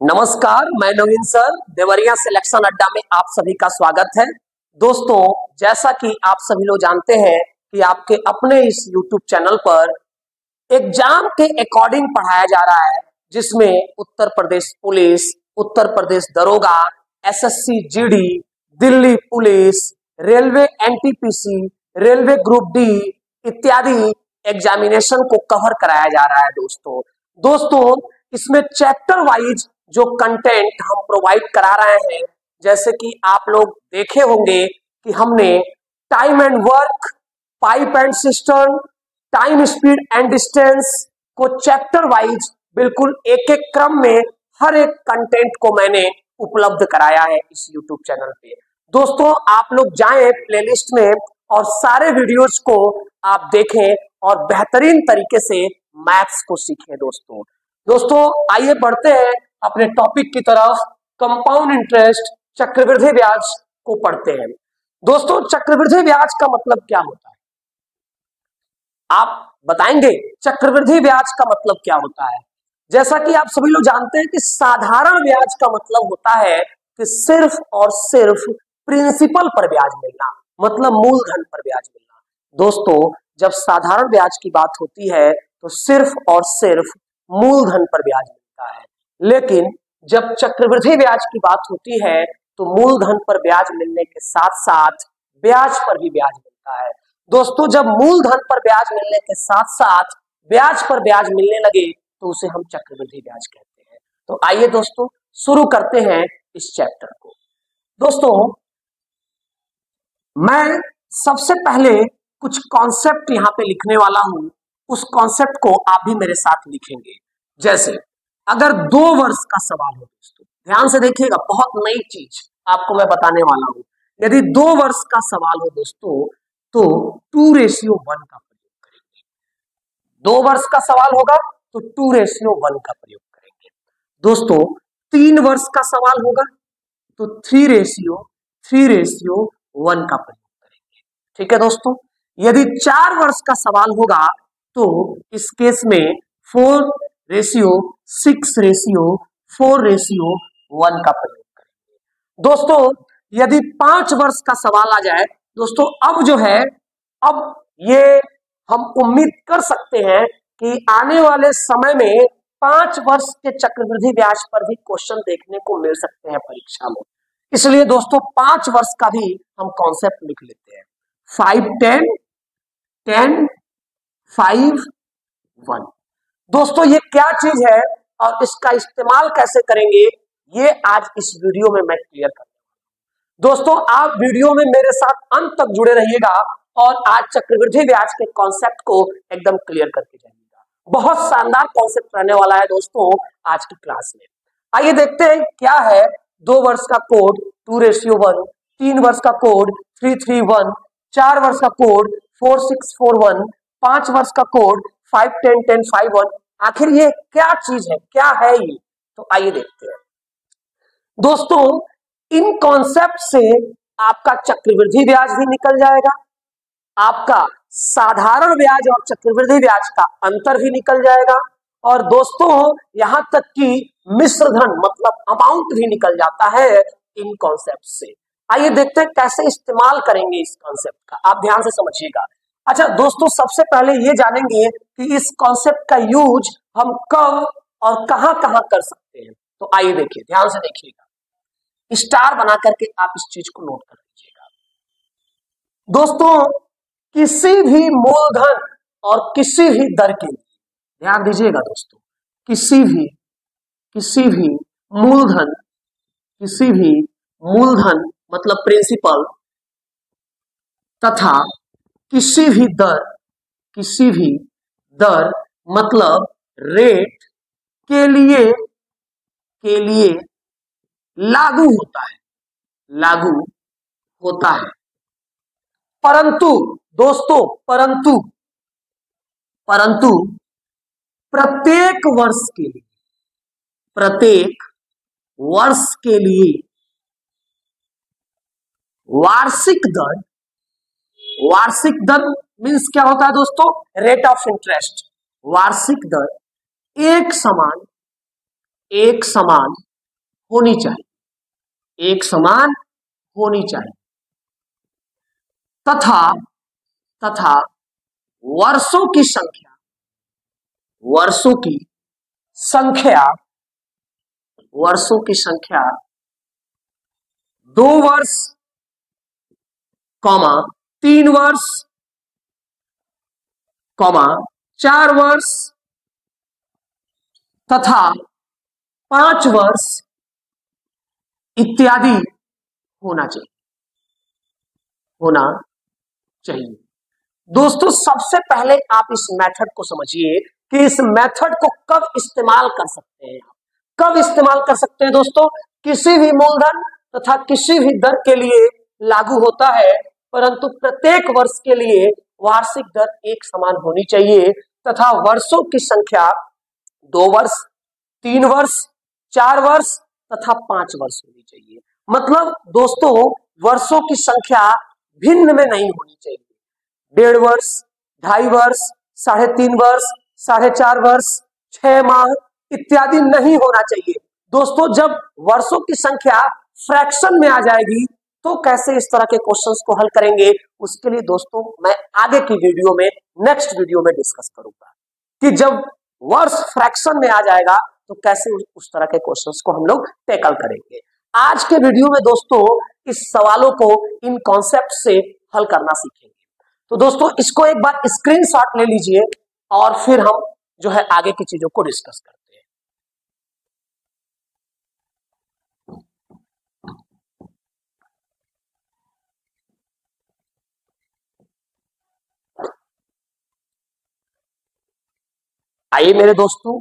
नमस्कार, मैं नवीन sir Deoria selection अड्डा में आप सभी का स्वागत है। दोस्तों, जैसा कि आप सभी लोग जानते हैं कि आपके अपने इस YouTube चैनल पर एग्जाम के अकॉर्डिंग पढ़ाया जा रहा है, जिसमें उत्तर प्रदेश पुलिस, उत्तर प्रदेश दरोगा, SSC GD, Delhi police, railway NTPC, railway group D इत्यादि एग्जामिनेशन को कवर कराया जा रहा है। दोस्तों इसमें चैप्टर वाइज जो कंटेंट हम प्रोवाइड करा रहे हैं, जैसे कि आप लोग देखे होंगे कि हमने time and work, pipe and system, time speed and distance को चैप्टर वाइज बिल्कुल एक एक क्रम में हर एक कंटेंट को मैंने उपलब्ध कराया है इस YouTube चैनल पे। दोस्तों, आप लोग जाएं प्लेलिस्ट में और सारे वीडियोस को आप देखें और बेहतरीन तरीके से मैथ्स को सीखें। दोस्तों आइए बढ़ते हैं अपने टॉपिक की तरफ। कंपाउंड इंटरेस्ट, चक्रवृद्धि ब्याज को पढ़ते हैं। दोस्तों, चक्रवृद्धि ब्याज का मतलब क्या होता है? आप बताएंगे चक्रवृद्धि ब्याज का मतलब क्या होता है? जैसा कि आप सभी लोग जानते हैं कि साधारण ब्याज का मतलब होता है कि सिर्फ और सिर्फ प्रिंसिपल पर ब्याज मिलना, मतलब मूलधन पर ब्याज मिलना। दोस्तों, जब साधारण ब्याज की बात होती है तो सिर्फ और सिर्फ मूलधन पर ब्याज मिलता है, लेकिन जब चक्रवृद्धि ब्याज की बात होती है तो मूलधन पर ब्याज मिलने के साथ साथ ब्याज पर भी ब्याज मिलता है। दोस्तों, जब मूलधन पर ब्याज मिलने के साथ साथ ब्याज पर ब्याज मिलने लगे तो उसे हम चक्रवृद्धि ब्याज कहते हैं। तो आइए दोस्तों शुरू करते हैं इस चैप्टर को। दोस्तों, मैं सबसे पहले कुछ कॉन्सेप्ट यहाँ पे लिखने वाला हूं, उस कॉन्सेप्ट को आप भी मेरे साथ लिखेंगे। जैसे अगर 2 वर्ष का सवाल हो, दोस्तों ध्यान से देखिएगा, बहुत नई चीज आपको मैं बताने वाला हूं। यदि 2 वर्ष का सवाल हो दोस्तों तो 2:1 का प्रयोग करेंगे। 2 वर्ष का सवाल होगा तो 2:1 का प्रयोग करेंगे। दोस्तों, 3 वर्ष का सवाल होगा तो 3:1 का प्रयोग करेंगे। ठीक है दोस्तों, यदि 4 वर्ष का सवाल होगा तो इस केस में 4:6:4:1 का प्रयोग करेंगे। दोस्तों, यदि 5 वर्ष का सवाल आ जाए दोस्तों, अब जो है, अब ये हम उम्मीद कर सकते हैं कि आने वाले समय में 5 वर्ष के चक्रवृद्धि ब्याज पर भी क्वेश्चन देखने को मिल सकते हैं परीक्षा में। इसलिए दोस्तों 5 वर्ष का भी हम कॉन्सेप्ट लिख लेते हैं। 5, 10, 10, 5, 1। दोस्तों, ये क्या चीज है और इसका इस्तेमाल कैसे करेंगे, ये आज इस वीडियो में मैं क्लियर करूंगा। दोस्तों, आप वीडियो में मेरे साथ अंत तक जुड़े रहिएगा और आज चक्रवृद्धि ब्याज के कॉन्सेप्ट को एकदम क्लियर करके जाइएगा। बहुत शानदार कॉन्सेप्ट रहने वाला है दोस्तों आज की क्लास में। आइए देखते हैं क्या है। 2 वर्ष का कोड 2:1, 3 वर्ष का कोड 3:1, 4 वर्ष का कोड 4:6:4:1, 5 वर्ष का कोड 5:10:10:5:1। आखिर ये क्या चीज है, क्या है ये? तो आइए देखते हैं। दोस्तों, इन कॉन्सेप्ट से आपका चक्रवृद्धि ब्याज भी निकल जाएगा, आपका साधारण ब्याज और चक्रवृद्धि ब्याज का अंतर भी निकल जाएगा, और दोस्तों यहां तक कि मिश्र धन मतलब अमाउंट भी निकल जाता है इन कॉन्सेप्ट से। आइए देखते हैं कैसे इस्तेमाल करेंगे इस कॉन्सेप्ट का, आप ध्यान से समझिएगा। अच्छा दोस्तों, सबसे पहले ये जानेंगे कि इस कॉन्सेप्ट का यूज हम कब और कहां कहां कर सकते हैं। तो आइए देखिए, ध्यान से देखिएगा, स्टार बना करके आप इस चीज को नोट कर लीजिएगा। दोस्तों, किसी भी मूलधन और किसी भी दर के लिए ध्यान दीजिएगा दोस्तों, किसी भी मूलधन मतलब प्रिंसिपल तथा किसी भी दर मतलब रेट के लिए लागू होता है। परंतु दोस्तों, परंतु प्रत्येक वर्ष के लिए वार्षिक दर मीन्स क्या होता है दोस्तों? Rate of interest. वार्षिक दर एक समान एक समान होनी चाहिए, एक समान होनी चाहिए, तथा तथा वर्षों की संख्या, वर्षों की संख्या, वर्षों की संख्या 2 वर्ष, 3 वर्ष, 4 वर्ष तथा 5 वर्ष इत्यादि होना चाहिए, होना चाहिए। दोस्तों सबसे पहले आप इस मेथड को समझिए कि इस मेथड को कब इस्तेमाल कर सकते हैं, कब इस्तेमाल कर सकते हैं दोस्तों, किसी भी मूलधन तथा किसी भी दर के लिए लागू होता है, परंतु प्रत्येक वर्ष के लिए वार्षिक दर एक समान होनी चाहिए तथा वर्षों की संख्या 2 वर्ष, 3 वर्ष, 4 वर्ष तथा 5 वर्ष होनी चाहिए। मतलब दोस्तों वर्षों की संख्या भिन्न में नहीं होनी चाहिए, 1.5 वर्ष, 2.5 वर्ष, 3.5 वर्ष, 4.5 वर्ष, 6 माह इत्यादि नहीं होना चाहिए। दोस्तों जब वर्षों की संख्या फ्रैक्शन में आ जाएगी तो कैसे इस तरह के क्वेश्चंस को हल करेंगे, उसके लिए दोस्तों मैं आगे की वीडियो में, नेक्स्ट वीडियो में डिस्कस करूंगा कि जब वर्ष फ्रैक्शन में आ जाएगा तो कैसे उस तरह के क्वेश्चंस को हम लोग टैकल करेंगे। आज के वीडियो में दोस्तों इस सवालों को इन कॉन्सेप्ट से हल करना सीखेंगे। तो दोस्तों इसको एक बार स्क्रीनशॉट ले लीजिए और फिर हम जो है आगे की चीजों को डिस्कस करते हैं। आइए मेरे दोस्तों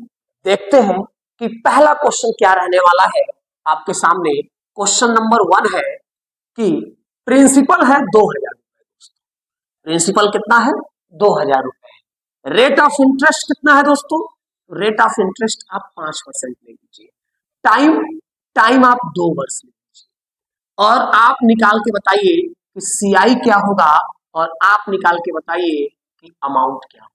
देखते हैं कि पहला क्वेश्चन क्या रहने वाला है। आपके सामने क्वेश्चन नंबर 1 है कि प्रिंसिपल है 2000 रुपए। प्रिंसिपल कितना है? 2000 रुपए। रेट ऑफ इंटरेस्ट कितना है दोस्तों? रेट ऑफ इंटरेस्ट आप 5% ले लीजिए। टाइम आप 2 वर्ष ले लीजिए और आप निकाल के बताइए कि सीआई क्या होगा और आप निकाल के बताइए कि अमाउंट क्या होगा।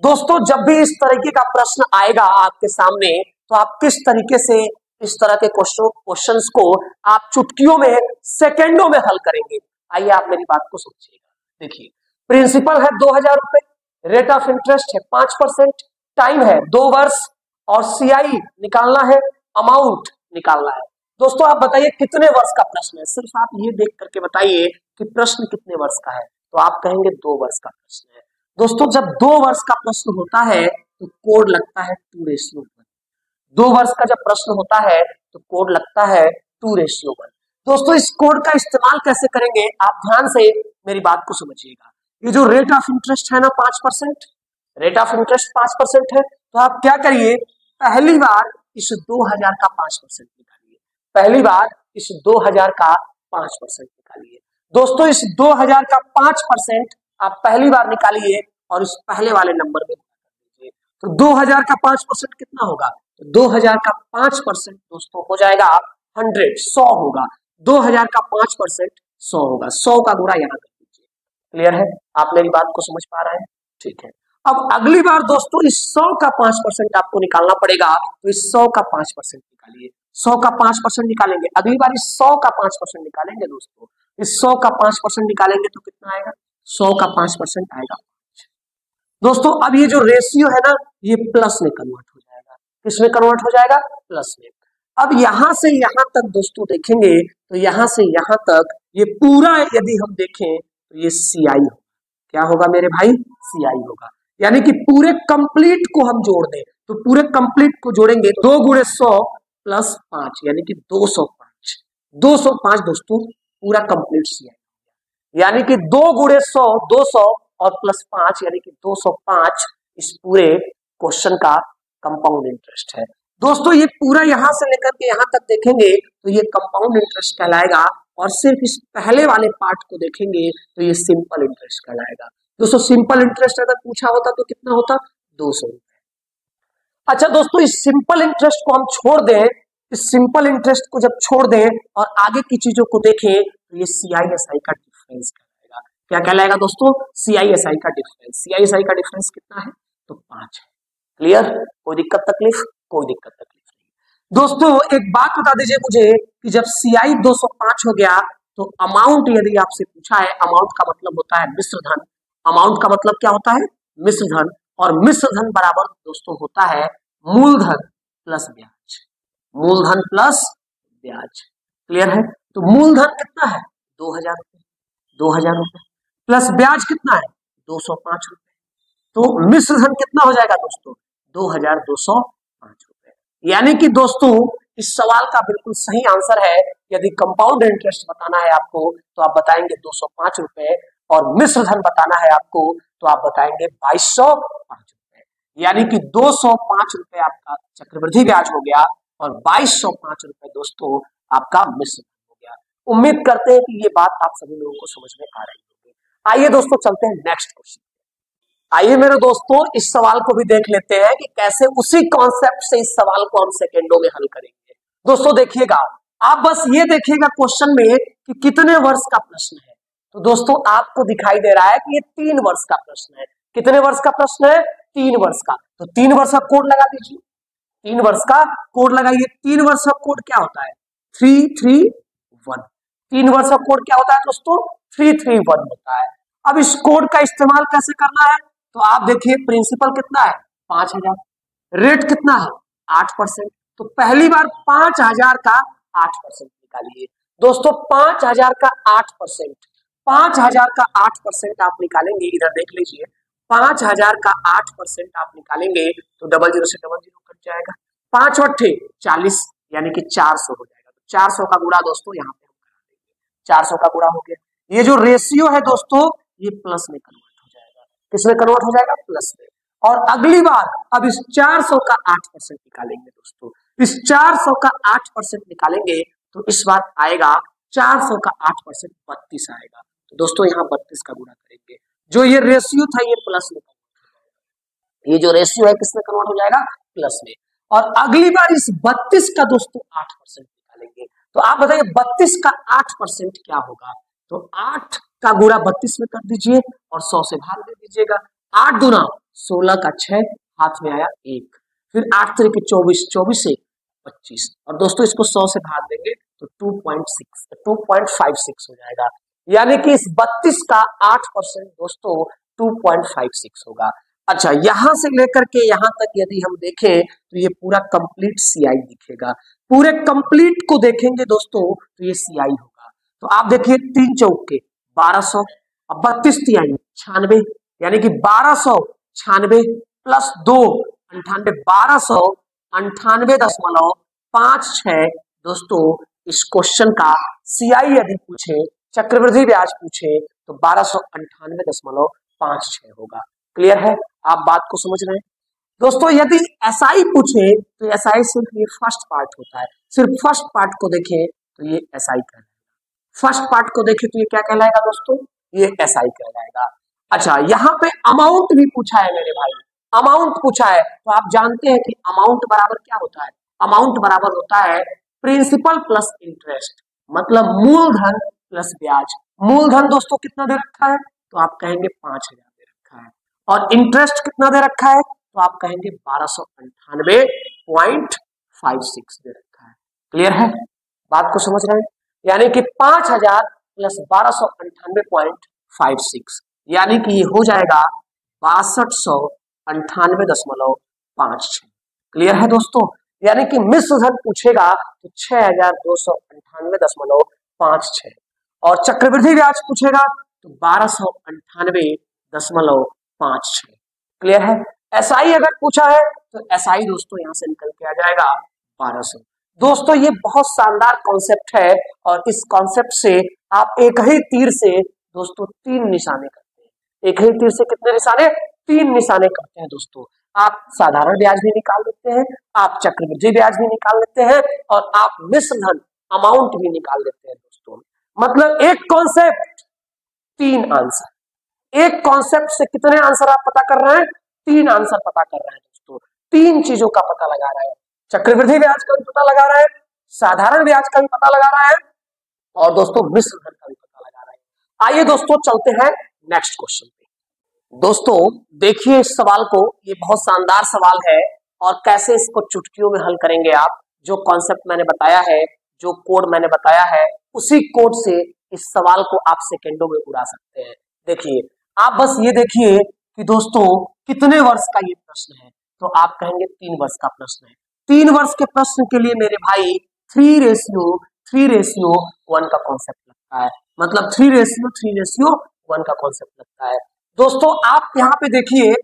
दोस्तों जब भी इस तरीके का प्रश्न आएगा आपके सामने तो आप किस तरीके से इस तरह के क्वेश्चंस को आप चुटकियों में, सेकेंडों में हल करेंगे। आइए आप मेरी बात को समझिएगा। देखिए प्रिंसिपल है 2000 रुपए, रेट ऑफ इंटरेस्ट है 5%, टाइम है 2 वर्ष और सीआई निकालना है, अमाउंट निकालना है। दोस्तों आप बताइए कितने वर्ष का प्रश्न है, सिर्फ आप ये देख करके बताइए कि प्रश्न कितने वर्ष का है, तो आप कहेंगे 2 वर्ष का प्रश्न है। दोस्तों जब 2 वर्ष का प्रश्न होता है तो कोड लगता है 2:1। 2 वर्ष का जब प्रश्न होता है तो कोड लगता है 2:1। दोस्तों इस कोड का इस्तेमाल कैसे करेंगे आप ध्यान से मेरी बात को समझिएगा। ये जो रेट ऑफ इंटरेस्ट है ना 5%, रेट ऑफ इंटरेस्ट 5% है, तो आप क्या करिए, पहली बार इस 2000 का 5% निकालिए। पहली बार इस 2000 का 5% निकालिए। दोस्तों इस 2000 का 5% आप पहली बार निकालिए और इस पहले वाले नंबर में दीजिए। तो 2000 का 5% कितना होगा? तो 2000 का 5% दोस्तों हो जाएगा 100 होगा। 2000 का 5% 100 होगा। 100 का गुणा यहाँ कर दीजिए। क्लियर है? आप मेरी बात को समझ पा रहे हैं? ठीक है। अब अगली बार दोस्तों इस 100 का 5% आपको निकालना पड़ेगा, तो इस 100 का 5% निकालिए। 100 का 5% निकालेंगे, अगली बार इस 100 का 5% निकालेंगे दोस्तों। इस 100 का 5% निकालेंगे तो कितना आएगा? 100 का 5% आएगा। दोस्तों अब ये जो रेशियो है ना ये प्लस में कन्वर्ट हो जाएगा। किसमें कन्वर्ट हो जाएगा? प्लस में। अब यहां से यहां तक दोस्तों देखेंगे तो यहां से यहां तक ये पूरा यदि हम देखें तो ये सीआई होगा। क्या होगा मेरे भाई? सीआई होगा। यानी कि पूरे कंप्लीट को हम जोड़ दें तो पूरे कंप्लीट को जोड़ेंगे 2 × 100 + 5 यानी कि 205। 205 दोस्तों पूरा कंप्लीट सीआई, यानी कि 2 × 100 200 और +5 यानी कि 205 इस पूरे क्वेश्चन का कंपाउंड इंटरेस्ट है। दोस्तों ये पूरा यहां से लेकर के यहां तक देखेंगे तो ये कंपाउंड इंटरेस्ट कहलाएगा और सिर्फ इस पहले वाले पार्ट को देखेंगे तो ये सिंपल इंटरेस्ट कहलाएगा। दोस्तों सिंपल इंटरेस्ट अगर पूछा होता तो कितना होता? 200 रुपए। अच्छा दोस्तों इस सिंपल इंटरेस्ट को हम छोड़ दें, इस सिंपल इंटरेस्ट को जब छोड़ दें और आगे की चीजों को देखें तो ये सीआईएसआई का डिफरेंस कहलाएगा। क्या कहलाएगा दोस्तों? सीआईएसआई का डिफरेंस। सीआईएसआई का डिफरेंस कितना है? तो 5 है। क्लियर? कोई दिक्कत तकलीफ? कोई दिक्कत तकलीफ नहीं। दोस्तों एक बात बता दीजिए मुझे कि जब CI 205 हो गया तो अमाउंट यदि आपसे पूछा है, अमाउंट का मतलब होता है मिश्र धन। अमाउंट का मतलब क्या होता है? मिश्र धन। और मिश्र धन बराबर दोस्तों होता है मूलधन प्लस ब्याज। मूलधन प्लस ब्याज। क्लियर है? तो मूलधन कितना है? 2000 रुपए। 2000 रुपए प्लस ब्याज कितना है? 205 रुपए। तो मिश्र धन कितना हो जाएगा दोस्तों? 2205 रुपए। यानी कि दोस्तों इस सवाल का बिल्कुल सही आंसर है, यदि कंपाउंड इंटरेस्ट बताना है आपको तो आप बताएंगे 205 रुपए, और मिश्र धन बताना है आपको तो आप बताएंगे 2205 रुपए। यानी कि 205 रुपए आपका चक्रवृद्धि ब्याज हो गया और 2205 रुपए दोस्तों आपका मिश्र धन हो गया। उम्मीद करते हैं कि ये बात आप सभी लोगों को समझ में आ रही होगी। आइए दोस्तों चलते हैं नेक्स्ट क्वेश्चन। आइए मेरे दोस्तों इस सवाल को भी देख लेते हैं कि कैसे उसी कॉन्सेप्ट से इस सवाल को हम सेकेंडों में हल करेंगे। दोस्तों देखिएगा, आप बस ये देखिएगा क्वेश्चन में कि कितने वर्ष का प्रश्न है। तो दोस्तों आपको दिखाई दे रहा है कि ये 3 वर्ष का प्रश्न है। कितने वर्ष का प्रश्न है? 3 वर्ष का। तो 3 वर्ष का कोड लगा दीजिए। 3 वर्ष का कोड लगाइए। 3 वर्ष का कोड क्या होता है? 331। 3 वर्ष का कोड क्या होता है दोस्तों? 331 होता है। अब इस कोड का इस्तेमाल कैसे करना है? तो आप देखिए प्रिंसिपल कितना है? 5000। रेट कितना है? 8%। तो पहली बार 5000 का 8% निकालिए। दोस्तों 5000 का 8%, 5000 का 8% आप निकालेंगे, इधर देख लीजिए, 5000 का 8% आप निकालेंगे तो 00 से 00 कट जाएगा। 5 अट्ठे 40 यानी कि 400 हो जाएगा। तो 400 का गुणा दोस्तों यहाँ पे हम करा देंगे। 400 का गुणा हो गया। ये जो रेशियो है दोस्तों ये प्लस में कन्वर्ट हो जाएगा। किसमें कन्वर्ट हो जाएगा? प्लस में। और अगली बार अब इस 400 का 8% निकालेंगे दोस्तों। इस 400 का 8% निकालेंगे तो इस बार आएगा 400 का 8% 32 आएगा। तो दोस्तों यहाँ 32 का गुणा करेंगे। जो ये रेशियो था ये प्लस में, ये जो रेशियो है किसमें कन्वर्ट हो जाएगा? प्लस में। और अगली बार इस 32 का दोस्तों 8% निकालेंगे। तो आप बताइए 32 का 8% क्या होगा? तो 8 का गुणा 32 में कर दीजिए और 100 से भाग दे दीजिएगा। 8 दूना 16 का 6 हाथ में आया 1, फिर 8 3 के 24, 24 से 25, और दोस्तों इसको 100 से भाग देंगे तो 2.56 हो जाएगा। यानी कि इस 32 का 8% दोस्तों 2.56 होगा। अच्छा, यहां से लेकर के यहां तक यदि हम देखें तो ये पूरा कंप्लीट CI दिखेगा। पूरे कंप्लीट को देखेंगे दोस्तों तो ये CI होगा। तो आप देखिए 3 चौके 1200, अब 32 तिहाई 96, यानी कि 1296 प्लस 2 98, 1298.56 दोस्तों इस क्वेश्चन का CI यदि पूछे, चक्रवृद्धि ब्याज पूछे तो 1298.56 होगा। क्लियर है? आप बात को समझ रहे हैं दोस्तों? यदि SI पूछे तो SI सिर्फ ये फर्स्ट पार्ट होता है। सिर्फ फर्स्ट पार्ट को देखें तो ये SI कहलाएगा। फर्स्ट पार्ट को देखें तो ये क्या कहलाएगा दोस्तों? ये SI कहलाएगा। अच्छा, यहाँ पे अमाउंट भी पूछा है मेरे भाई, अमाउंट पूछा है तो आप जानते हैं कि अमाउंट बराबर क्या होता है? अमाउंट बराबर होता है प्रिंसिपल प्लस इंटरेस्ट, मतलब मूलधन प्लस ब्याज। मूलधन दोस्तों कितना दे रखा है? तो आप कहेंगे 5000 दे रखा है। और इंटरेस्ट कितना दे रखा है? तो आप कहेंगे 1298.56 दे रखा है। क्लियर है? बात को समझ रहे हैं? यानी कि 5000 प्लस 1298.56 यानी कि ये हो जाएगा 6298.56। क्लियर है दोस्तों? यानी कि मिश्र धन पूछेगा तो 6298.56, और चक्रवृद्धि ब्याज पूछेगा तो 1298.56। क्लियर है? SI अगर पूछा है तो SI दोस्तों यहां से निकल के आ जाएगा 1200। दोस्तों ये बहुत शानदार कॉन्सेप्ट है, और इस कॉन्सेप्ट से आप एक ही तीर से दोस्तों 3 निशाने करते हैं। एक ही तीर से कितने निशाने? 3 निशाने करते हैं दोस्तों। आप साधारण ब्याज भी निकाल लेते हैं, आप चक्रवृद्धि ब्याज भी निकाल लेते हैं, और आप मिश्र धन अमाउंट भी निकाल लेते हैं दोस्तों। मतलब एक कॉन्सेप्ट 3 आंसर। एक कॉन्सेप्ट से कितने आंसर आप पता कर रहे हैं? 3 आंसर पता कर रहे हैं दोस्तों। 3 चीजों का पता लगा रहे हैं। चक्रवृद्धि ब्याज का भी पता लगा रहा है, साधारण ब्याज का भी पता लगा रहा है, और दोस्तों मिश्र धन का भी पता लगा रहा है। आइए दोस्तों चलते हैं नेक्स्ट क्वेश्चन पे। दोस्तों देखिए इस सवाल को, ये बहुत शानदार सवाल है, और कैसे इसको चुटकियों में हल करेंगे आप जो कॉन्सेप्ट मैंने बताया है, जो कोड मैंने बताया है, उसी कोड से इस सवाल को आप सेकेंडों में उड़ा सकते हैं। देखिए, आप बस ये देखिए कि दोस्तों कितने वर्ष का ये प्रश्न है, तो आप कहेंगे 3 वर्ष का प्रश्न है। 3 वर्ष के प्रश्न के लिए मेरे भाई 3:1 का कॉन्सेप्ट लगता है, मतलब 3:3:1 का कॉन्सेप्ट लगता है। दोस्तों आप यहाँ पे देखिए,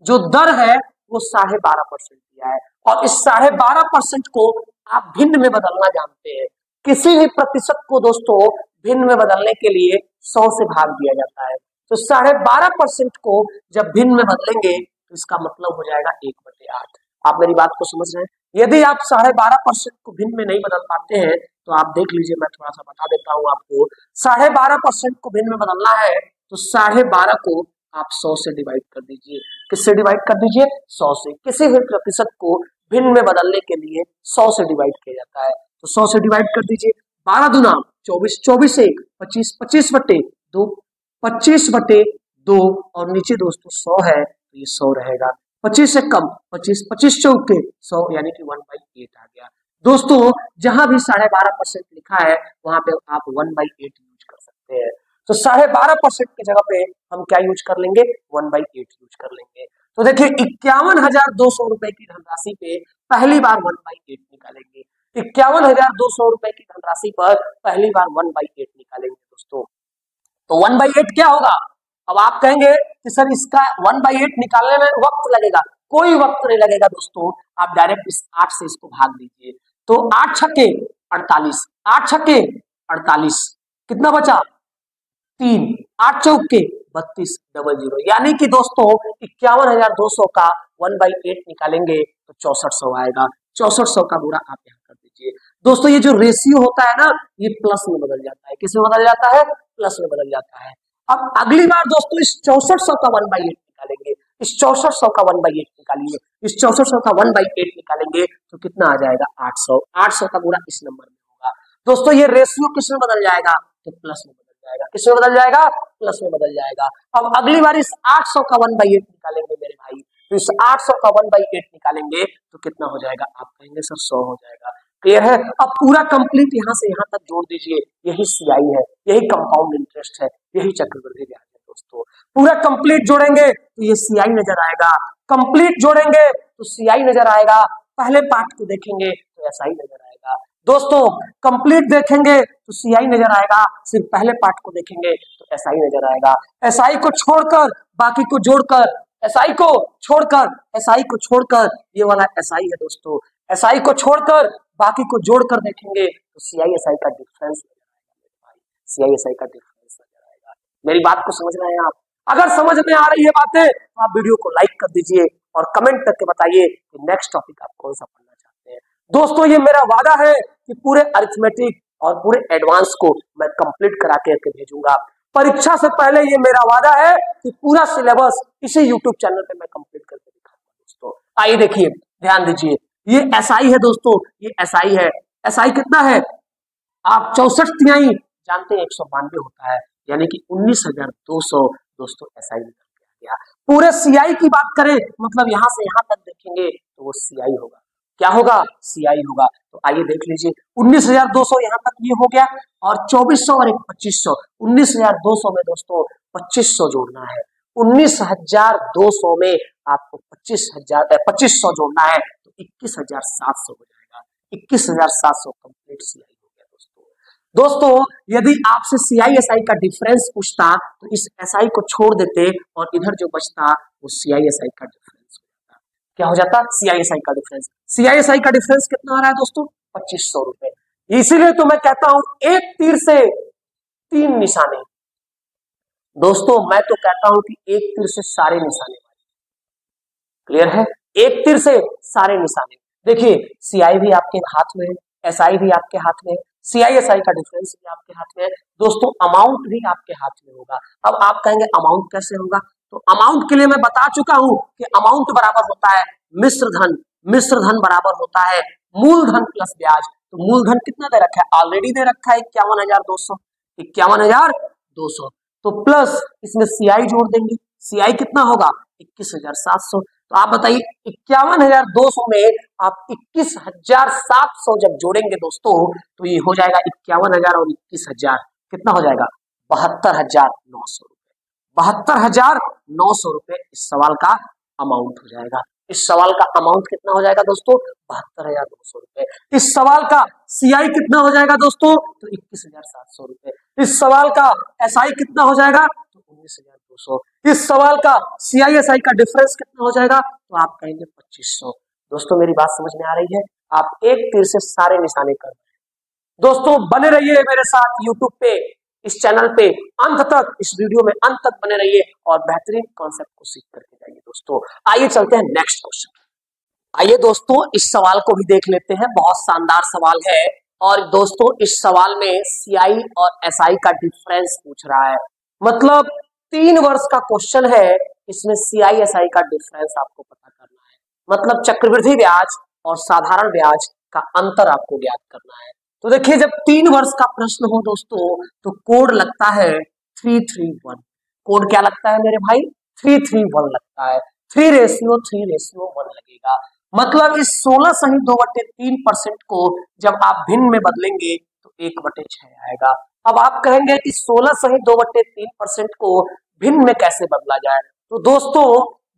जो दर है वो 12.5% दिया है, और इस 12.5% को आप भिन्न में बदलना जानते हैं। किसी भी प्रतिशत को दोस्तों भिन्न में बदलने के लिए 100 से भाग दिया जाता है, तो 12.5% को जब भिन्न में बदलेंगे तो इसका मतलब हो जाएगा 1/8। आप मेरी बात को समझ रहे हैं? यदि आप 12.5% को भिन्न में नहीं बदल पाते हैं तो आप देख लीजिए, मैं थोड़ा सा बता देता हूँ आपको। 12.5% को भिन्न में बदलना है तो 12.5 को आप 100 से डिवाइड कर दीजिए। किससे डिवाइड कर दीजिए? 100 से। किसी भी प्रतिशत को भिन्न में बदलने के लिए 100 से डिवाइड किया जाता है, तो 100 से डिवाइड कर दीजिए। 12 दूना 24, 24 एक 25, 25/2, 25/2, और नीचे दोस्तों 100 है तो ये 100 रहेगा। 25 से कम 25, 25 चौके 100, यानी कि 1/8 आ गया। दोस्तों जहां भी 12.5% लिखा है वहां पे आप 1/8 यूज कर सकते हैं, तो 12.5% की जगह पे हम क्या यूज कर लेंगे? 1/8 यूज कर लेंगे। तो देखिए 51,200 रुपए की धनराशि पे पहली बार 1/8 निकालेंगे। 51,200 रुपए की धनराशि पर पहली बार 1/8 निकालेंगे दोस्तों। तो 1/8 क्या होगा? अब आप कहेंगे कि सर इसका 1/8 निकालने में वक्त लगेगा। कोई वक्त नहीं लगेगा दोस्तों, आप डायरेक्ट इस 8 से इसको भाग दीजिए। तो 8 छक्के 48, 8 छक्के 48, कितना बचा? 3, 8 चौके 32, 00, यानी कि दोस्तों 51,200 का 1/8 निकालेंगे तो 6400 आएगा। 6400 का गुणा आप यहाँ कर दीजिए। दोस्तों ये जो रेशियो होता है ना, ये प्लस में बदल जाता है। किस में बदल जाता है? प्लस में बदल जाता है। अब अगली बार दोस्तों इस 6400 का 1/8 निकालेंगे। इस 6400 का 1/8 निकालिए, इस 6400 का 1/8 निकालेंगे तो कितना आ जाएगा? 800। 800 का गुणा इस नंबर में होगा। दोस्तों ये रेशियो किस में बदल जाएगा? तो प्लस में बदल जाएगा। किस में बदल जाएगा? प्लस में बदल जाएगा। अब अगली बार इस 800 का 1/8 निकालेंगे मेरे भाई, तो इस 800 का 1/8 निकालेंगे तो कितना हो जाएगा? आप कहेंगे सर 100 हो जाएगा। क्लियर है? अब पूरा कंप्लीट यहाँ से यहाँ तक जोड़ दीजिए, यही सीआई है, यही कंपाउंड इंटरेस्ट है, यही चक्रवृद्धि ब्याज है दोस्तों। पूरा कंप्लीट जोड़ेंगे तो ये सीआई नजर आएगा, कंप्लीट जोड़ेंगे तो सीआई नजर आएगा, पहले पार्ट को देखेंगे तो एसआई नजर आएगा। दोस्तों कंप्लीट देखेंगे तो सीआई नजर आएगा, सिर्फ पहले पार्ट को देखेंगे तो एसआई नजर आएगा। एसआई को छोड़कर बाकी को जोड़कर, एसआई को छोड़कर, एसआई को छोड़कर, ये वाला एसआई है दोस्तों। एसआई को छोड़कर बाकी को जोड़कर देखेंगे तो सीआई एसआई का डिफरेंस नजर आएगा। सीआई एसआई का डिफरेंस नजर आएगा। मेरी बात को समझ रहे हैं आप? अगर समझ में आ रही है बातें तो आप वीडियो को लाइक कर दीजिए और कमेंट करके बताइए कि नेक्स्ट टॉपिक आप कौन सा पढ़ना चाहते हैं। दोस्तों ये मेरा वादा है कि पूरे अरिथमेटिक और पूरे एडवांस को मैं कंप्लीट करा के भेजूंगा। परीक्षा से पहले ये मेरा वादा है कि पूरा सिलेबस इसी यूट्यूब चैनल पे मैं कंप्लीट करके दिखाऊंगा दोस्तों। आइए देखिए, ध्यान दीजिए, ये एसआई है दोस्तों, ये एसआई है। एसआई कितना है? आप 64 तिहाई जानते हैं 192 होता है, यानी कि 19,200 दोस्तों एसआई निकल के आ गया। पूरे सीआई की बात करें, मतलब यहां से यहां तक देखेंगे तो वो सीआई होगा। क्या होगा? सीआई होगा। तो आइए देख लीजिए, 19,200 यहाँ तक ये हो गया, और 2400 और एक 2500। 19,200 में दोस्तों 2500 जोड़ना है। 19,200 में आपको 2500 जोड़ना है तो 21,700 हो जाएगा। 21,700 कंप्लीट सीआई हो गया दोस्तों। दोस्तों यदि आपसे सीआई एसआई का डिफरेंस पूछता तो इस एसआई को छोड़ देते और इधर जो बचता वो सीआई एसआई का डिफरेंस हो जाता। क्या हो जाता? सीआई एसआई का डिफरेंस। सीआई एसआई का डिफरेंस कितना आ रहा है दोस्तों? 2500 रुपए। इसीलिए तो मैं कहता हूं एक तीर से 3 निशाने। दोस्तों मैं तो कहता हूं कि एक तीर से सारे निशाने। क्लियर है? एक तीर से सारे निशाने। देखिए सीआई भी आपके हाथ में है, एसआई भी आपके हाथ में है, सीआई एसआई का डिफरेंस भी आपके हाथ में है दोस्तों, अमाउंट भी आपके हाथ में होगा। अब आप कहेंगे अमाउंट कैसे होगा? तो अमाउंट के लिए मैं बता चुका हूं कि अमाउंट बराबर होता है मिश्र धन। मिश्र धन बराबर होता है मूलधन प्लस ब्याज। तो मूलधन कितना दे रखा है? ऑलरेडी दे रखा है 51,200। 51,200 तो प्लस इसमें सीआई जोड़ देंगे। सीआई कितना होगा? 21,700। तो तो आप बताइए 51,200 में आप 21,700 जब जोड़ेंगे दोस्तों तो ये हो जाएगा 51,000 और 21,000 कितना हो जाएगा 72,900 रुपए। 72,900 रुपए इस सवाल का अमाउंट हो जाएगा। इस सवाल का अमाउंट कितना हो जाएगा दोस्तों 72,900 रुपए। इस सवाल का सीआई कितना हो जाएगा दोस्तों तो 21,700 रुपए। इस सवाल का एसआई कितना हो जाएगा तो 19,200। इस सवाल का सीआई एसआई का डिफरेंस कितना हो जाएगा तो आप कहेंगे 2500। दोस्तों मेरी बात समझ में आ रही है? आप एक तीर से सारे निशाने कर रहे हैं। दोस्तों बने रहिए मेरे साथ यूट्यूब पे, इस चैनल पे अंत तक, इस वीडियो में अंत तक बने रहिए और बेहतरीन कॉन्सेप्ट को सीख करके जाइए। दोस्तों आइए चलते हैं नेक्स्ट क्वेश्चन। आइए दोस्तों इस सवाल को भी देख लेते हैं, बहुत शानदार सवाल है। और दोस्तों इस सवाल में सीआई और एसआई का डिफरेंस पूछ रहा है, मतलब 3 वर्ष का क्वेश्चन है, इसमें सीआई एसआई का डिफरेंस आपको पता करना है, मतलब चक्रवृद्धि ब्याज और साधारण ब्याज का अंतर आपको ज्ञात करना है। तो देखिए जब 3 वर्ष का प्रश्न हो दोस्तों तो कोड लगता है 331। कोड क्या लगता है मेरे भाई 331 लगता है। 3:3:1 लगेगा। मतलब इस 16 सही 2/3% को जब आप भिन्न में बदलेंगे तो 1/6 आएगा। अब आप कहेंगे कि 16 सही 2/3% को भिन्न में कैसे बदला जाए। तो दोस्तों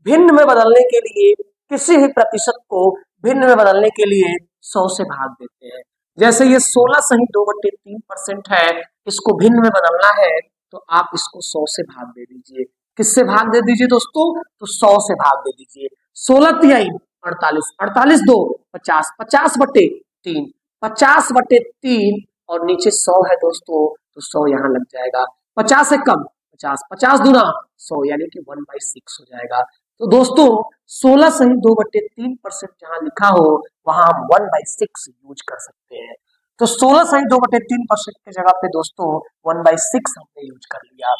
भिन्न में बदलने के लिए किसी भी प्रतिशत को भिन्न में बदलने के लिए 100 से भाग देते हैं। जैसे ये 16 सही 2/3% है, इसको भिन्न में बदलना है तो आप इसको 100 से भाग दे दीजिए। किससे भाग दे दीजिए दोस्तों तो 100 से भाग दे दीजिए। 16 तिहाई 48, 48 2 50, 50/3, 50/3 और नीचे 100 है दोस्तों तो 100 यहाँ लग जाएगा। 50 से कम 50, 50 दूना 100 यानी कि 1/6 हो जाएगा। तो दोस्तों 16 सही 2/3% जहां लिखा हो वहां हम 1/6 यूज कर सकते हैं। तो 16 सही 2/3% की जगह पे दोस्तों 1/6 हमने यूज कर लिया,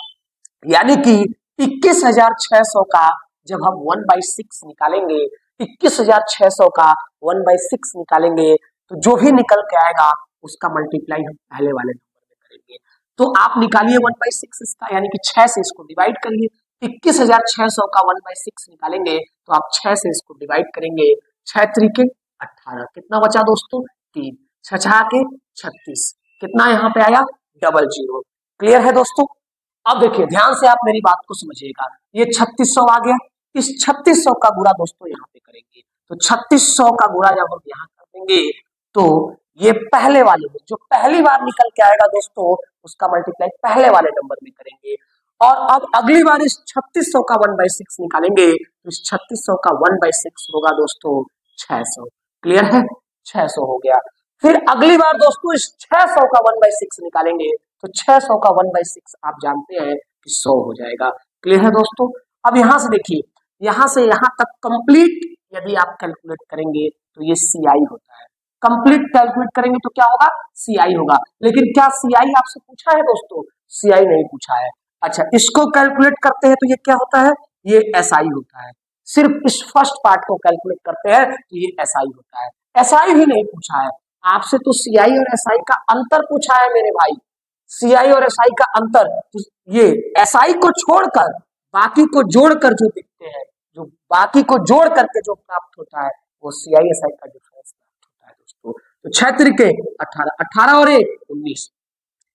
यानी कि 21,600 का जब हम 1/6 निकालेंगे, 21,600 का 1/6 निकालेंगे तो जो भी निकल के आएगा उसका मल्टीप्लाई हम पहले वाले नंबर में करेंगे। तो आप निकालिए 1/6 इसका, यानी कि 6 से इसको डिवाइड करिए। 21,600 का 1/6 निकालेंगे तो आप 6 से इसको डिवाइड करेंगे। 6 त्रिके 18, कितना बचा दोस्तों 3, 6 के 36, कितना यहाँ पे आया 00। क्लियर है दोस्तों? अब देखिए ध्यान से आप मेरी बात को समझिएगा। ये 3600 आ गया, इस 3600 का गुणा दोस्तों यहाँ पे करेंगे। तो 3600 का गुणा जब हम यहाँ कर देंगे तो ये पहले वाले में जो पहली बार निकल के आएगा दोस्तों उसका मल्टीप्लाई पहले वाले नंबर में करेंगे। और अब अगली बार इस 3600 का 1/6 निकालेंगे तो इस 3600 का 1/6 होगा दोस्तों 600। क्लियर है? 600 हो गया। फिर अगली बार दोस्तों इस 600 का 1/6 निकालेंगे तो 600 का 1/6 आप जानते हैं कि 100 हो जाएगा। क्लियर है दोस्तों? अब यहां से देखिए, यहां से यहां तक कंप्लीट यदि आप कैलकुलेट करेंगे तो ये सीआई होता है। कंप्लीट कैलकुलेट करेंगे तो क्या होगा सीआई होगा। लेकिन क्या सीआई आपसे पूछा है दोस्तों? सीआई नहीं पूछा है। अच्छा इसको कैलकुलेट करते हैं तो ये क्या होता है ये एसआई होता है। सिर्फ इस फर्स्ट पार्ट को कैलकुलेट करते हैं तो ये एसआई होता है। एसआई भी नहीं पूछा है आपसे, तो सीआई और एसआई का अंतर पूछा है मेरे भाई। सीआई और एसआई का अंतर, ये एसआई को छोड़कर बाकी को जोड़कर जो दिखते हैं, जो बाकी को जोड़ करके जो प्राप्त होता है वो सीआई एसआई का डिफरेंस प्राप्त होता है दोस्तों। तो 6 त्रिके 18, 18 और 1 19,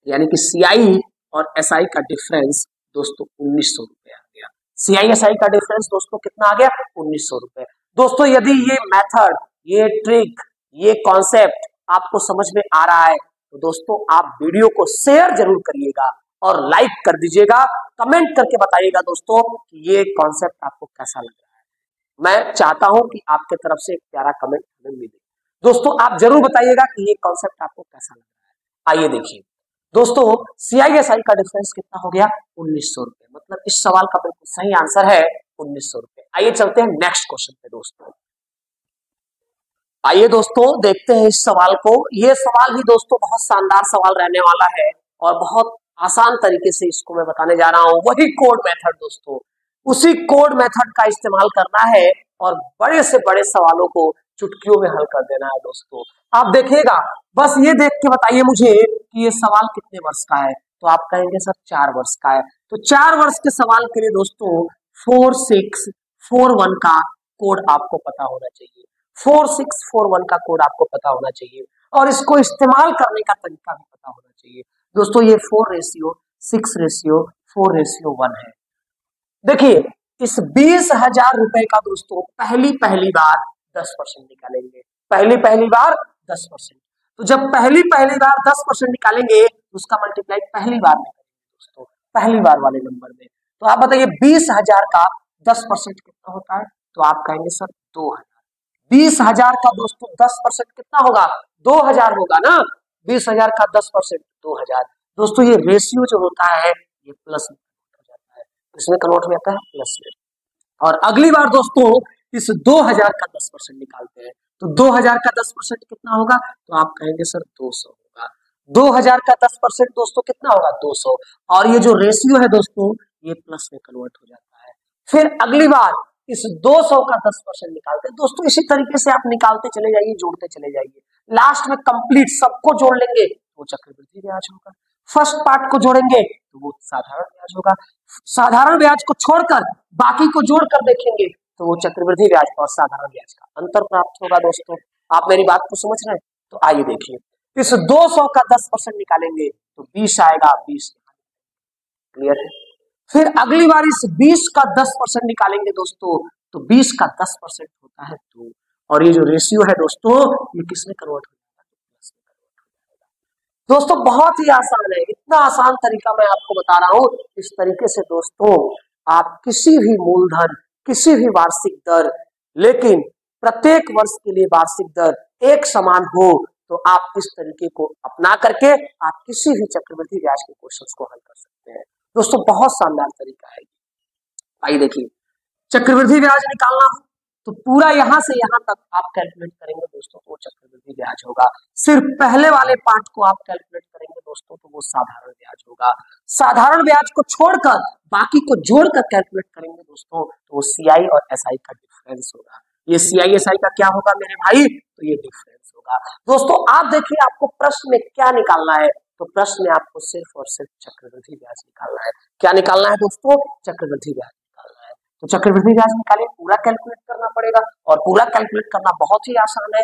यानी कि सीआई और एसआई का डिफरेंस दोस्तों 1900 रुपए आ गया। सीआई एसआई का डिफरेंस दोस्तों कितना आ गया 1900 रुपए। दोस्तों यदि ये मेथड, ये ट्रिक, ये कॉन्सेप्ट आपको समझ में आ रहा है तो दोस्तों आप वीडियो को शेयर जरूर करिएगा और लाइक कर दीजिएगा, कमेंट करके बताइएगा दोस्तों कि ये कॉन्सेप्ट आपको कैसा लग रहा है। मैं चाहता हूं कि आपके तरफ से एक प्यारा कमेंट हमें मिले। दोस्तों आप जरूर बताइएगा कि ये कॉन्सेप्ट आपको कैसा लग रहा है। आइए देखिए दोस्तों सीआईएसआई का डिफरेंस कितना हो गया 1900 रुपए, मतलब इस सवाल का बिल्कुल सही आंसर है 1900 रुपए। आइए चलते हैं नेक्स्ट क्वेश्चन पे दोस्तों। आइए दोस्तों देखते हैं इस सवाल को। ये सवाल भी दोस्तों बहुत शानदार सवाल रहने वाला है और बहुत आसान तरीके से इसको मैं बताने जा रहा हूं। वही कोड मेथड दोस्तों, उसी कोड मेथड का इस्तेमाल करना है और बड़े से बड़े सवालों को चुटकियों में हल कर देना है दोस्तों। आप देखिएगा, बस ये देख के बताइए मुझे कि ये सवाल कितने वर्ष का है, तो आप कहेंगे सर 4 वर्ष का है। तो 4 वर्ष के सवाल के लिए दोस्तों 4, 6, 4, 1 का कोड आपको पता होना चाहिए, 4641 का कोड आपको पता होना चाहिए और इसको इस्तेमाल करने का तरीका भी पता होना चाहिए। दोस्तों ये 4:6:4:1 है। देखिए इस 20,000 रुपए का दोस्तों पहली बार 10% निकालेंगे, पहली बार 10%। तो जब पहली बार 10% निकालेंगे तो उसका मल्टीप्लाई पहली बार में करेंगे दोस्तों, पहली बार वाले नंबर में। तो आप बताइए 20,000 का 10% कितना होता है? तो आप कहेंगे सर 2,000। 20,000 का दोस्तों 10% कितना होगा? 2,000 होगा ना। 20,000 का 10% 2,000। दोस्तों ये रेशियो जो होता है ये प्लस में हो जाता है, इसमें कन्वर्ट हो जाता है प्लस में। और अगली बार दोस्तों इस 2,000 का 10% निकालते हैं, तो 2,000 का 10% कितना होगा? तो आप कहेंगे सर 200 होगा। 2,000 का 10% दोस्तों कितना होगा? 200। और ये जो रेशियो है दोस्तों ये प्लस में कन्वर्ट हो जाता है। फिर अगली बार इस 200 का 10% निकालते हैं दोस्तों। इसी तरीके से आप निकालते चले जाइए, जोड़ते चले जाइए, लास्ट में कंप्लीट सबको जोड़ लेंगे तो चक्रवृद्धि ब्याज होगा। फर्स्ट पार्ट को जोड़ेंगे तो वो साधारण ब्याज होगा, साधारण ब्याज को छोड़कर बाकी को जोड़कर देखेंगे तो वो चक्रवृद्धि ब्याज और साधारण ब्याज का अंतर प्राप्त होगा। दोस्तों आप मेरी बात को समझ रहे हैं? तो आइए देखिए, इस 200 का 10% निकालेंगे तो 20 आएगा, 20 क्लियर है। फिर अगली बार इस 20 का 10% निकालेंगे दोस्तों, तो 20 का 10% होता है 2। और ये जो रेशियो है दोस्तों ये किसमें कन्वर्ट हो जाएगा? प्लस में कन्वर्ट हो जाएगा। दोस्तों बहुत ही आसान है, इतना आसान तरीका मैं आपको बता रहा हूं। इस तरीके से दोस्तों आप किसी भी मूलधन, किसी भी वार्षिक दर, लेकिन प्रत्येक वर्ष के लिए वार्षिक दर एक समान हो, तो आप इस तरीके को अपना करके आप किसी भी चक्रवृद्धि ब्याज के क्वेश्चंस को हल कर सकते हैं। दोस्तों बहुत शानदार तरीका है। आइए देखिए, चक्रवृद्धि ब्याज निकालना हो तो पूरा यहां से यहां तक आप कैलकुलेट करेंगे दोस्तों तो वो चक्रवृद्धि ब्याज होगा। सिर्फ पहले वाले पार्ट को आप कैलकुलेट करेंगे दोस्तों तो वो साधारण ब्याज होगा। साधारण ब्याज को छोड़कर बाकी को जोड़कर कैलकुलेट करेंगे दोस्तों तो वो सीआई और एसआई का डिफरेंस होगा। ये सीआई एसआई का क्या होगा मेरे भाई? तो ये डिफरेंस होगा। दोस्तों आप देखिए आपको प्रश्न में क्या निकालना है, तो प्रश्न में आपको सिर्फ और सिर्फ चक्रवृद्धि ब्याज निकालना है। क्या निकालना है दोस्तों? चक्रवृद्धि ब्याज निकालना है। तो चक्रवृद्धि ब्याज निकालिए, पूरा कैलकुलेट करना पड़ेगा और पूरा कैलकुलेट करना बहुत ही आसान है।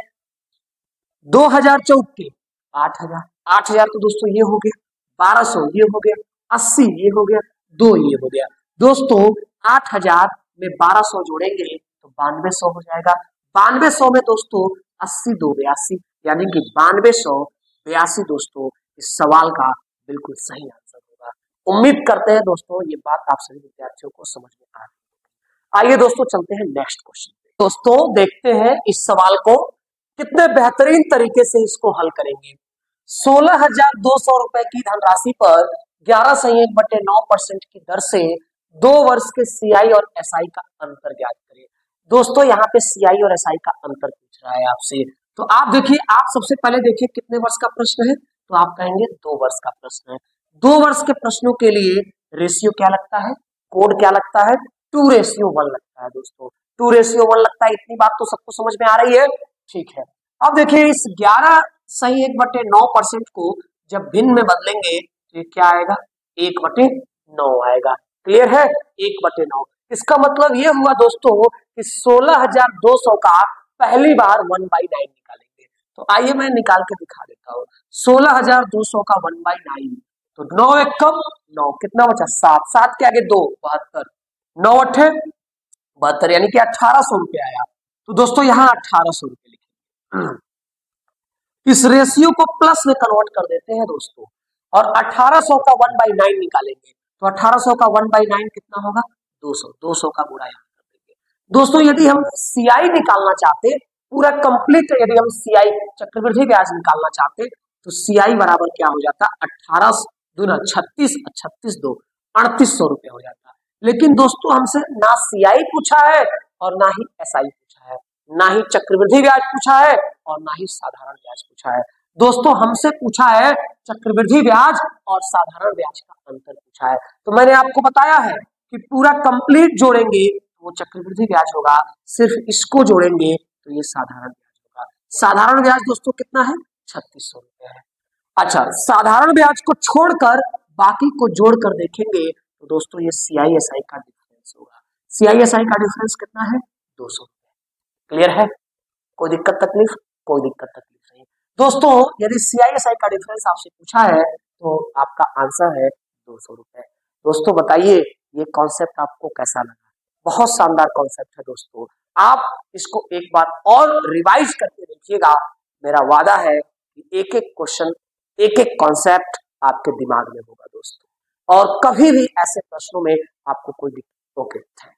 2000 चौक के 8,000, 8,000 तो दोस्तों ये हो गया, 1200 ये हो गया, 80 ये हो गया, 2 ये हो गया। दोस्तों 8,000 में 1200 जोड़ेंगे तो 9200 हो जाएगा। 9200 में दोस्तों 80 2 82, यानी कि 9282 दोस्तों इस सवाल का बिल्कुल सही आंसर होगा। उम्मीद करते हैं दोस्तों ये बात आप सभी विद्यार्थियों को समझ में आ रही है। आइए दोस्तों चलते हैं नेक्स्ट क्वेश्चन पे। दोस्तों देखते हैं इस सवाल को कितने बेहतरीन तरीके से इसको हल करेंगे। 16,200 रुपए की धनराशि पर 11/9% की दर से 2 वर्ष के सीआई और एसआई का अंतर ज्ञात करें। दोस्तों यहाँ पे सीआई और एसआई का अंतर पूछ रहा है आपसे, तो आप देखिए, आप सबसे पहले देखिए कितने वर्ष का प्रश्न है, तो आप कहेंगे 2 वर्ष का प्रश्न है। 2 वर्ष के प्रश्नों के लिए रेशियो क्या लगता है, कोड क्या लगता है? 2:1 लगता है दोस्तों, 2:1 लगता है। इतनी बात तो सबको समझ में आ रही है? ठीक है। अब देखिए इस 11/9% को जब भिन्न में बदलेंगे तो ये क्या आएगा? 1/9 आएगा। क्लियर है? 1/9। इसका मतलब ये हुआ दोस्तों कि 16,200 का पहली बार 1/9 निकालेंगे। तो आइए मैं निकाल के दिखा देता हूँ। 16,200 का 1/9, तो 9 एक कम 9, कितना बचा? 7, 7 के आगे 2, 72, 9 अट्ठे 72, यानी कि 1,800 रुपये आया। तो दोस्तों यहाँ 1,800 रुपये लिखेंगे। इस रेशियो को प्लस में कन्वर्ट कर देते हैं दोस्तों, और 1,800 का 1/9 निकालेंगे तो 1,800 का 1/9 कितना होगा? 200, 200 का गुणा यहाँ कर देंगे। दोस्तों यदि हम सीआई निकालना चाहते, पूरा कंप्लीट यदि हम सीआई चक्रवृद्धि ब्याज निकालना चाहते तो सीआई बराबर क्या हो जाता? 18 दूना 36, 36 2 3800 रुपये हो जाता। लेकिन दोस्तों हमसे ना सीआई पूछा है और ना ही एसआई पूछा है, ना ही चक्रवृद्धि ब्याज पूछा है और ना ही साधारण ब्याज पूछा है। दोस्तों हमसे पूछा है चक्रवृद्धि ब्याज और साधारण ब्याज का अंतर पूछा है। तो मैंने आपको बताया है कि पूरा कंप्लीट जोड़ेंगे तो वो चक्रवृद्धि ब्याज होगा, सिर्फ इसको जोड़ेंगे तो ये साधारण ब्याज होगा। साधारण ब्याज दोस्तों कितना है? 3600 रुपये है। अच्छा, साधारण ब्याज को छोड़कर बाकी को जोड़कर देखेंगे तो दोस्तों ये सीआईएसआई का डिफरेंस होगा। सीआईएसआई का डिफरेंस कितना है? 200 रुपये। क्लियर है? कोई दिक्कत तकलीफ? कोई दिक्कत तकलीफ नहीं। दोस्तों यदि CISI का डिफरेंस आपसे पूछा है तो आपका आंसर है 200 रुपए। दोस्तों बताइए ये कॉन्सेप्ट आपको कैसा लगा? बहुत शानदार कॉन्सेप्ट है दोस्तों, आप इसको एक बार और रिवाइज करके देखिएगा। मेरा वादा है कि एक एक क्वेश्चन, एक एक कॉन्सेप्ट आपके दिमाग में होगा दोस्तों, और कभी भी ऐसे प्रश्नों में आपको कोई दिक्कत। Okay, thank you.